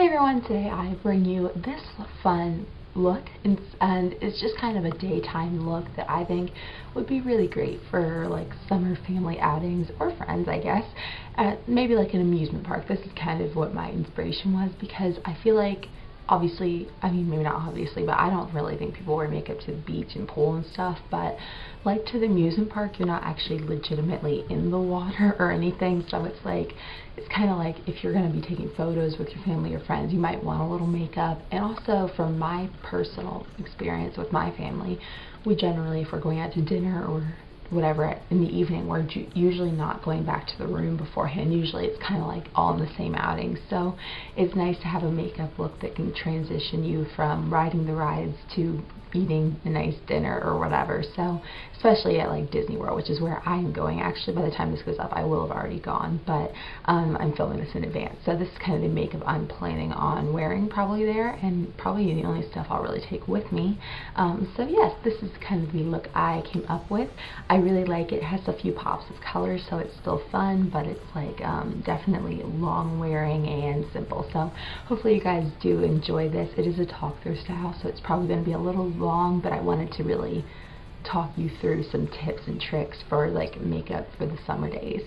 everyone, today I bring you this fun look, and it's just kind of a daytime look that I think would be really great for like summer family outings or friends, I guess, at maybe like an amusement park. This is kind of what my inspiration was, because I feel like, obviously, I mean, maybe not obviously, but I don't really think people wear makeup to the beach and pool and stuff, but like to the amusement park, you're not actually legitimately in the water or anything, so it's like, it's kind of like if you're going to be taking photos with your family or friends, you might want a little makeup. And also, from my personal experience with my family, we generally, if we're going out to dinner or whatever in the evening, we're usually not going back to the room beforehand. Usually it's kind of like all in the same outing, so it's nice to have a makeup look that can transition you from riding the rides to eating a nice dinner or whatever. So especially at like Disney World, which is where I am going. Actually, by the time this goes up, I will have already gone, but I'm filming this in advance, so this is kind of the makeup I'm planning on wearing probably there, and probably the only stuff I'll really take with me. So yes, this is kind of the look I came up with. I really like it. It has a few pops of color, so it's still fun, but it's like definitely long wearing and simple. So hopefully you guys do enjoy this. It is a talk through style, so it's probably going to be a little long, but I wanted to really talk you through some tips and tricks for like makeup for the summer days.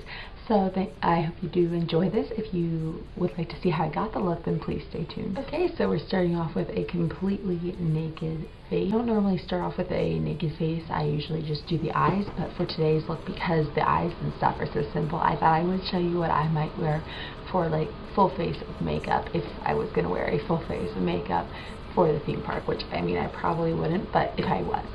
So I hope you do enjoy this. If you would like to see how I got the look, then please stay tuned. Okay, so we're starting off with a completely naked face. I don't normally start off with a naked face. I usually just do the eyes, but for today's look, because the eyes and stuff are so simple, I thought I would show you what I might wear for like full face of makeup if I was going to wear a full face of makeup for the theme park, which, I mean, I probably wouldn't, but if I was.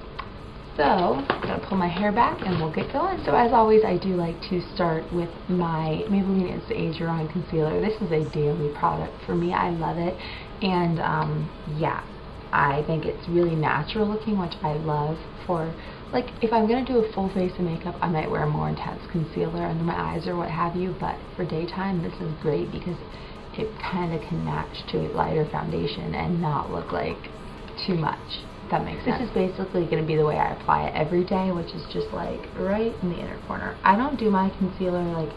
So, I'm going to pull my hair back and we'll get going. So as always, I do like to start with my Maybelline Jordana concealer. This is a daily product for me. I love it. And yeah, I think it's really natural looking, which I love. For like, if I'm going to do a full face of makeup, I might wear a more intense concealer under my eyes or what have you, but for daytime, this is great because it kind of can match to a lighter foundation and not look like too much. That makes sense. This is basically going to be the way I apply it every day, which is just like right in the inner corner. I don't do my concealer like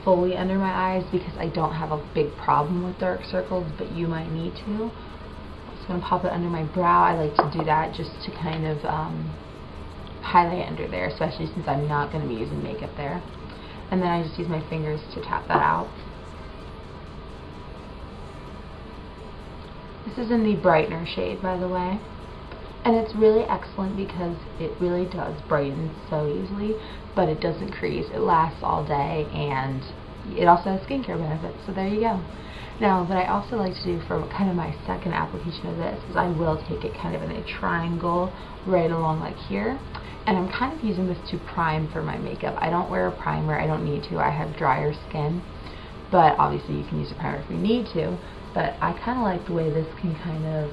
fully under my eyes because I don't have a big problem with dark circles, but you might need to. I'm just going to pop it under my brow. I like to do that just to kind of highlight under there, especially since I'm not going to be using makeup there. And then I just use my fingers to tap that out. This is in the Brightener shade, by the way. And it's really excellent because it really does brighten so easily, but it doesn't crease. It lasts all day, and it also has skincare benefits, so there you go. Now, what I also like to do for kind of my second application of this is I will take it kind of in a triangle right along like here, and I'm kind of using this to prime for my makeup. I don't wear a primer. I don't need to. I have drier skin, but obviously you can use a primer if you need to. But I kind of like the way this can kind of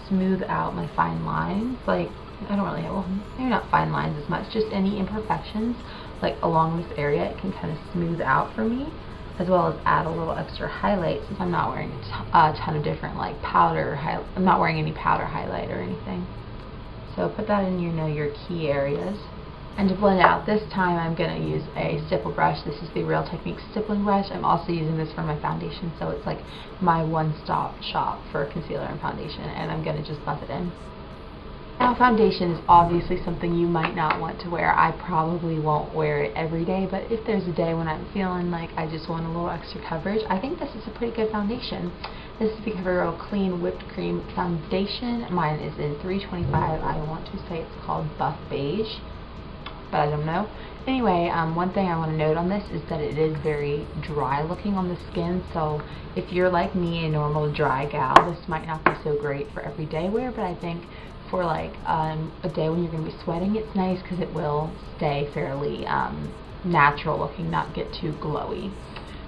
smooth out my fine lines. Like, I don't really have, well, maybe not fine lines as much, just any imperfections like along this area. It can kind of smooth out for me, as well as add a little extra highlight, since I'm not wearing a ton of different like powder. I'm not wearing any powder highlight or anything. So put that in your key areas. And to blend it out, this time I'm going to use a stipple brush. This is the Real Techniques stippling brush. I'm also using this for my foundation, so it's like my one-stop shop for concealer and foundation, and I'm going to just buff it in. Now, foundation is obviously something you might not want to wear. I probably won't wear it every day, but if there's a day when I'm feeling like I just want a little extra coverage, I think this is a pretty good foundation. This is the Covergirl Clean Whipped Cream Foundation. Mine is in 325. I want to say it's called Buff Beige, but I don't know. Anyway, one thing I want to note on this is that it is very dry looking on the skin, so if you're like me, a normal dry gal, this might not be so great for everyday wear, but I think for like a day when you're going to be sweating, it's nice because it will stay fairly natural looking, not get too glowy.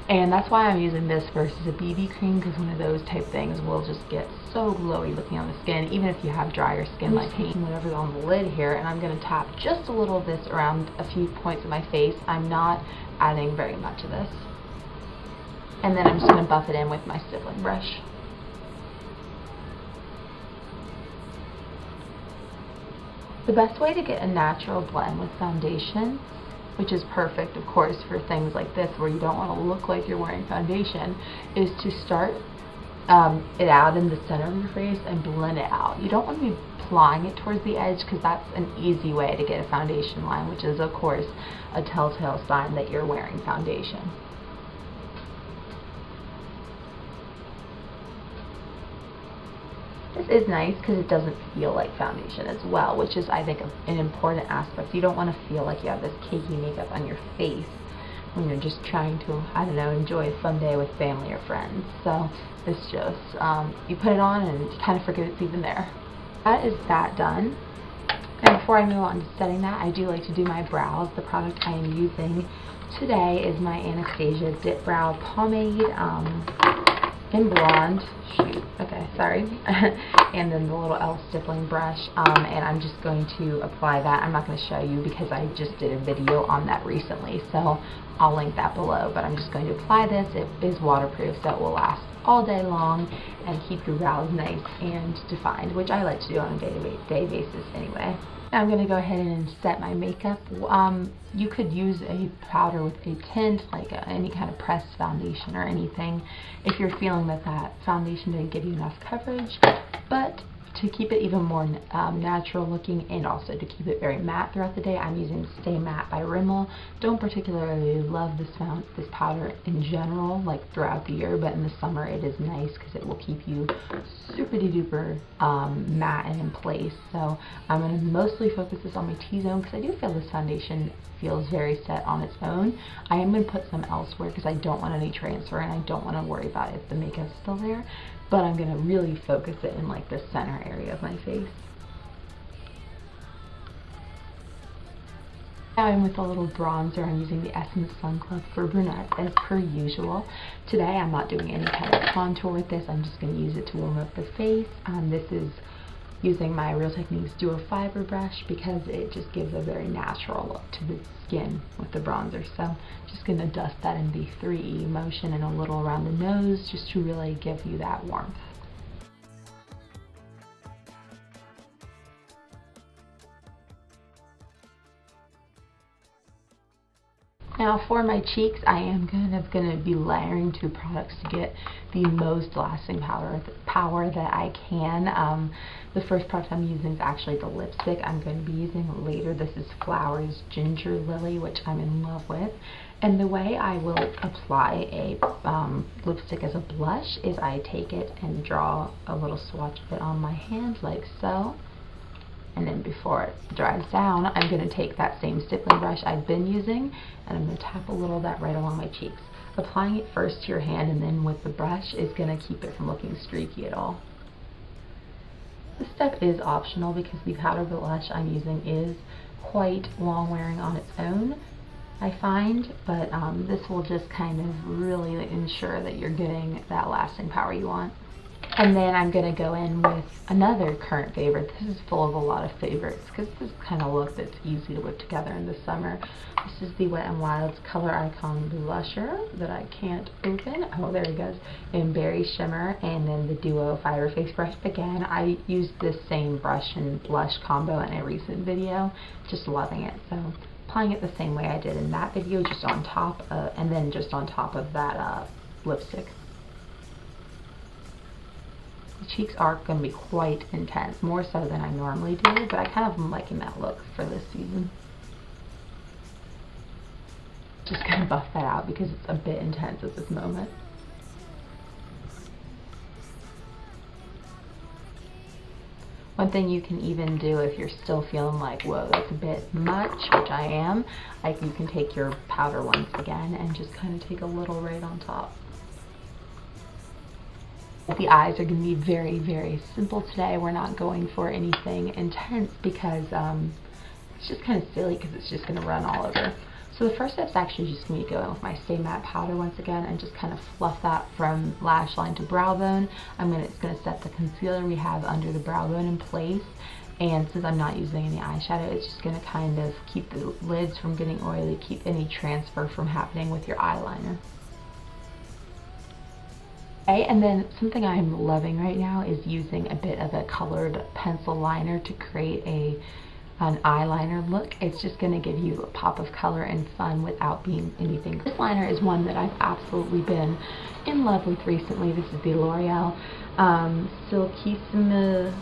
And that's why I'm using this versus a BB cream, because one of those type things will just get so glowy looking on the skin, even if you have drier skin like me. Whatever's on the lid here, and I'm going to tap just a little of this around a few points of my face. I'm not adding very much of this. And then I'm just going to buff it in with my stippling brush. The best way to get a natural blend with foundation, which is perfect, of course, for things like this where you don't want to look like you're wearing foundation, is to start it out in the center of your face and blend it out. You don't want to be applying it towards the edge because that's an easy way to get a foundation line, which is of course a telltale sign that you're wearing foundation. This is nice because it doesn't feel like foundation as well, which is I think an important aspect. You don't want to feel like you have this cakey makeup on your face when you're just trying to, I don't know, enjoy a fun day with family or friends. So it's just, you put it on and you kind of forget it's even there. That is that done. And before I move on to setting that, I do like to do my brows. The product I am using today is my Anastasia Dip Brow Pomade in blonde. Shoot, okay, sorry. And then the little e.l.f. stippling brush. And I'm just going to apply that. I'm not going to show you because I just did a video on that recently, so I'll link that below. But I'm just going to apply this. It is waterproof, so it will last all day long and keep your brows nice and defined, which I like to do on a day-to-day basis anyway. Now I'm going to go ahead and set my makeup. You could use a powder with a tint, like any kind of pressed foundation or anything, if you're feeling that that foundation didn't give you enough coverage. But to keep it even more natural looking and also to keep it very matte throughout the day, I'm using Stay Matte by Rimmel. Don't particularly love this powder in general, like throughout the year, but in the summer it is nice because it will keep you super duper matte and in place. So I'm going to mostly focus this on my T-zone because I do feel this foundation feels very set on its own. I am going to put some elsewhere because I don't want any transfer and I don't want to worry about if the makeup's still there. But I'm going to really focus it in like the center area of my face. Now I'm with a little bronzer. I'm using the Essence Sun Club for Brunettes as per usual. Today I'm not doing any kind of contour with this. I'm just going to use it to warm up the face. This is using my Real Techniques Duo Fiber brush because it just gives a very natural look to the skin with the bronzer. So just going to dust that in the 3E motion and a little around the nose just to really give you that warmth. Now for my cheeks, I am going to be layering two products to get the most lasting power that I can. The first product I'm using is actually the lipstick I'm going to be using later. This is Flowers Ginger Lily, which I'm in love with. And the way I will apply a lipstick as a blush is I take it and draw a little swatch of it on my hand like so. And then before it dries down, I'm going to take that same stippling brush I've been using and I'm going to tap a little of that right along my cheeks. Applying it first to your hand and then with the brush is going to keep it from looking streaky at all. This step is optional because the powder blush I'm using is quite long wearing on its own, I find, but this will just kind of really ensure that you're getting that lasting power you want. And then I'm going to go in with another current favorite. This is full of a lot of favorites because this is kind of look that's easy to whip together in the summer. This is the Wet n Wild's Coloricon blusher that I can't open. Oh, there it goes. In Berry Shimmer, and then the Duo Fiber Face brush. Again, I used this same brush and blush combo in a recent video. Just loving it. So applying it the same way I did in that video, just on top, and then just on top of that lipstick. The cheeks are going to be quite intense, more so than I normally do, but I kind of am liking that look for this season. Just kind of buff that out because it's a bit intense at this moment. One thing you can even do if you're still feeling like, whoa, that's a bit much, which I am, like you can take your powder once again and just kind of take a little right on top. The eyes are going to be very, very simple today. We're not going for anything intense because it's just kind of silly because it's just going to run all over. So the first step is actually just me to go in with my Stay Matte powder once again and just kind of fluff that from lash line to brow bone. It's going to set the concealer we have under the brow bone in place. And since I'm not using any eyeshadow, it's just going to kind of keep the lids from getting oily, keep any transfer from happening with your eyeliner. Okay, and then something I'm loving right now is using a bit of a colored pencil liner to create a an eyeliner look. It's just going to give you a pop of color and fun without being anything. This liner is one that I've absolutely been in love with recently. This is the L'Oreal Silkissime.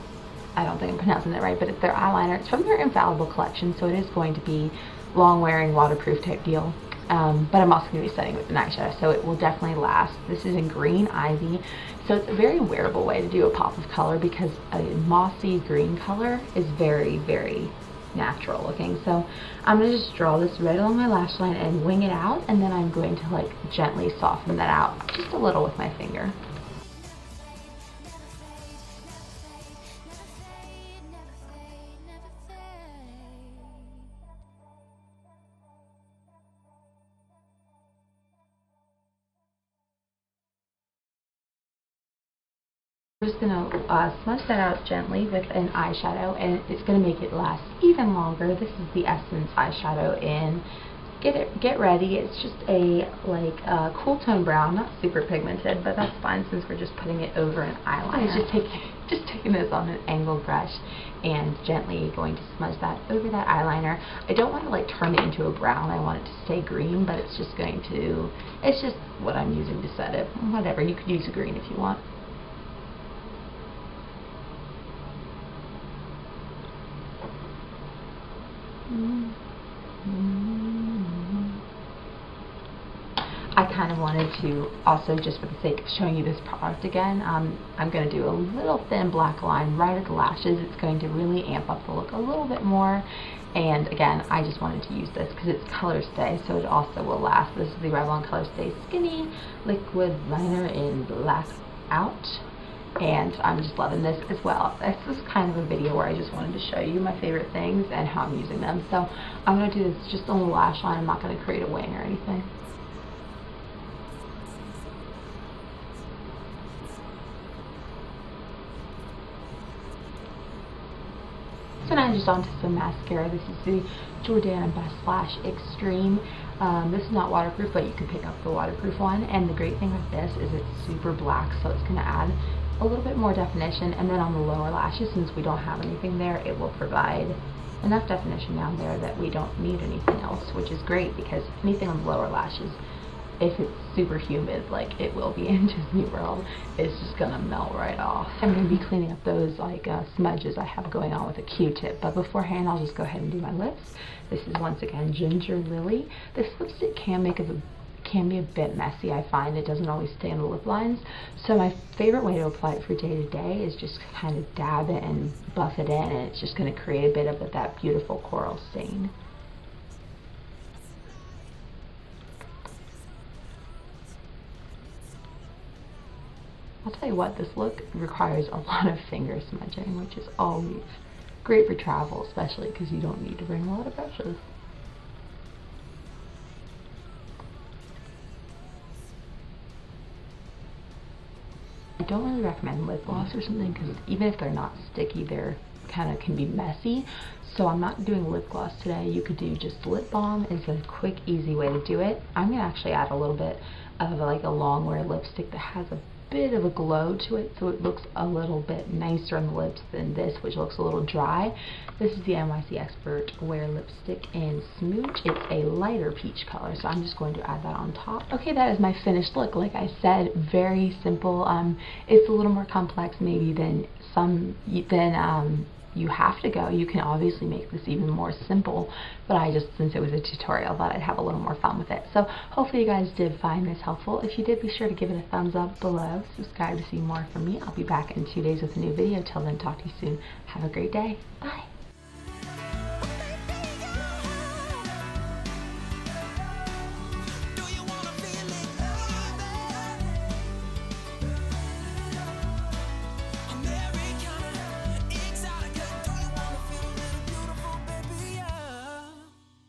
I don't think I'm pronouncing that right, but it's their eyeliner. It's from their Infallible collection, so it is going to be long-wearing, waterproof type deal. But I'm also going to be setting with an eyeshadow, so it will definitely last. This is in Green Ivy, so it's a very wearable way to do a pop of color because a mossy green color is very, very natural looking. So I'm going to just draw this right along my lash line and wing it out, and then I'm going to like gently soften that out just a little with my finger. I'm just going to smudge that out gently with an eyeshadow, and it's going to make it last even longer. This is the Essence eyeshadow in Get Ready. It's just a cool tone brown, not super pigmented, but that's fine since we're just putting it over an eyeliner. I'm just taking this on an angled brush and gently going to smudge that over that eyeliner. I don't want to like turn it into a brown. I want it to stay green, but it's just what I'm using to set it. Whatever, you could use a green if you want. I kind of wanted to also, just for the sake of showing you this product again, I'm going to do a little thin black line right at the lashes. It's going to really amp up the look a little bit more. And again, I just wanted to use this because it's Colorstay, so it also will last. This is the Revlon Colorstay Skinny Liquid Liner in Black Out. And I'm just loving this as well. This is kind of a video where I just wanted to show you my favorite things and how I'm using them. So I'm going to do this just on the lash line. I'm not going to create a wing or anything. So now just onto some mascara. This is the Jordana Best Lash Extreme. This is not waterproof, but you can pick up the waterproof one. And the great thing with this is it's super black, so it's going to add a little bit more definition. And then on the lower lashes, since we don't have anything there, it will provide enough definition down there that we don't need anything else, which is great because anything on the lower lashes, if it's super humid like it will be in Disney World, it's just gonna melt right off. I'm gonna be cleaning up those smudges I have going on with a Q-tip, but beforehand I'll just go ahead and do my lips. This is once again Ginger Lily. This lipstick can be a bit messy. I find it doesn't always stay on the lip lines, so my favorite way to apply it for day to day is just kind of dab it and buff it in, and it's just going to create a bit of that beautiful coral stain. I'll tell you what, this look requires a lot of finger smudging, which is always great for travel, especially because you don't need to bring a lot of brushes. I don't really recommend lip gloss or something because even if they're not sticky, they're kind of can be messy. So I'm not doing lip gloss today. You could do just lip balm. It's a quick, easy way to do it. I'm going to actually add a little bit of like a long wear lipstick that has a bit of a glow to it, so it looks a little bit nicer on the lips than this, which looks a little dry. This is the NYC Expert Wear Lipstick in Smooch. It's a lighter peach color, so I'm just going to add that on top. Okay, that is my finished look. Like I said, very simple. It's a little more complex maybe than you have to go. You can obviously make this even more simple, but I just, since it was a tutorial, thought I'd have a little more fun with it. So hopefully you guys did find this helpful. If you did, be sure to give it a thumbs up below. Subscribe to see more from me. I'll be back in 2 days with a new video. Till then, talk to you soon. Have a great day. Bye.